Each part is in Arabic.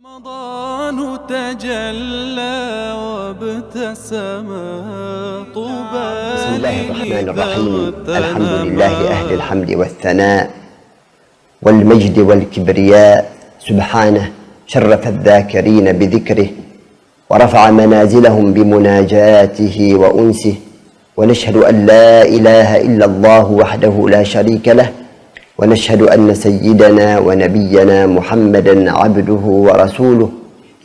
رمضان تجلى وابتسم طوبى. بسم الله الرحمن الرحيم. الحمد لله أهل الحمد والثناء والمجد والكبرياء، سبحانه شرف الذاكرين بذكره ورفع منازلهم بمناجاته وأنسه، ونشهد أن لا إله إلا الله وحده لا شريك له، ونشهد أن سيدنا ونبينا محمدًا عبده ورسوله،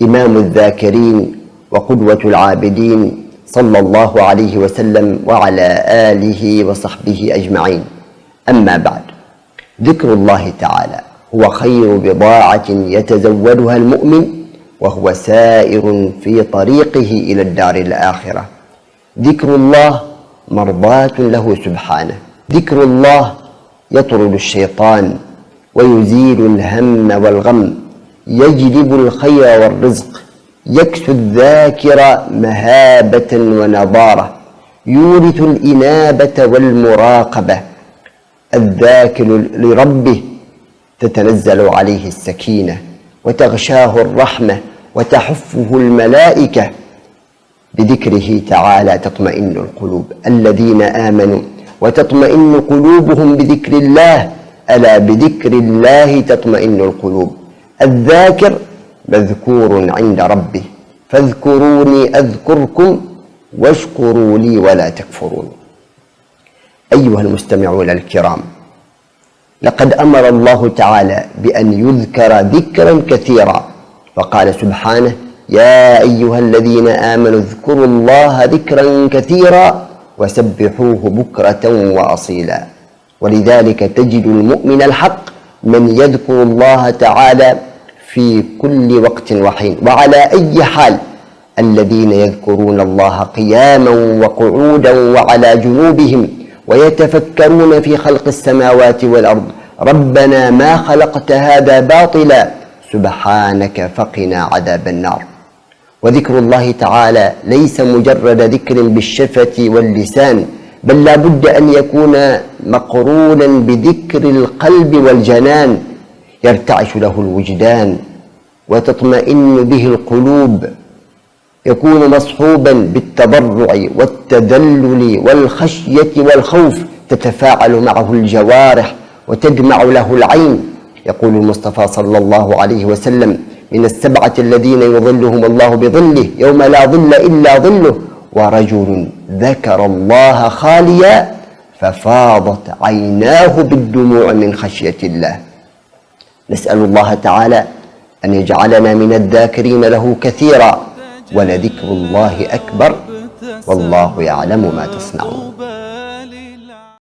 إمام الذاكرين وقدوة العابدين، صلى الله عليه وسلم وعلى آله وصحبه أجمعين. أما بعد، ذكر الله تعالى هو خير بضاعة يتزودها المؤمن وهو سائر في طريقه إلى الدار الآخرة. ذكر الله مرضاة له سبحانه، ذكر الله يطرد الشيطان ويزيل الهم والغم، يجلب الخير والرزق، يكسو الذاكر مهابة ونضارة، يورث الإنابة والمراقبة. الذاكر لربه تتنزل عليه السكينة وتغشاه الرحمة وتحفه الملائكة. بذكره تعالى تطمئن القلوب. الذين آمنوا وتطمئن قلوبهم بذكر الله، ألا بذكر الله تطمئن القلوب. الذاكر مذكور عند ربه، فاذكروني أذكركم واشكروا لي ولا تكفرون. أيها المستمعون الكرام، لقد أمر الله تعالى بأن يذكر ذكرا كثيرا، فقال سبحانه: يا أيها الذين آمنوا اذكروا الله ذكرا كثيرا وسبحوه بكرة وأصيلا. ولذلك تجد المؤمن الحق من يذكر الله تعالى في كل وقت وحين وعلى أي حال. الذين يذكرون الله قياما وقعودا وعلى جنوبهم ويتفكرون في خلق السماوات والأرض، ربنا ما خلقت هذا باطلا سبحانك فقنا عذاب النار. وذكر الله تعالى ليس مجرد ذكر بالشفة واللسان، بل لا بد أن يكون مقرونا بذكر القلب والجنان، يرتعش له الوجدان وتطمئن به القلوب، يكون مصحوبا بالتضرع والتذلل والخشية والخوف، تتفاعل معه الجوارح وتدمع له العين. يقول المصطفى صلى الله عليه وسلم: من السبعة الذين يظلهم الله بظله يوم لا ظل إلا ظله، ورجل ذكر الله خاليا ففاضت عيناه بالدموع من خشية الله. نسأل الله تعالى أن يجعلنا من الذاكرين له كثيرا، ولذكر الله أكبر، والله يعلم ما تصنعون.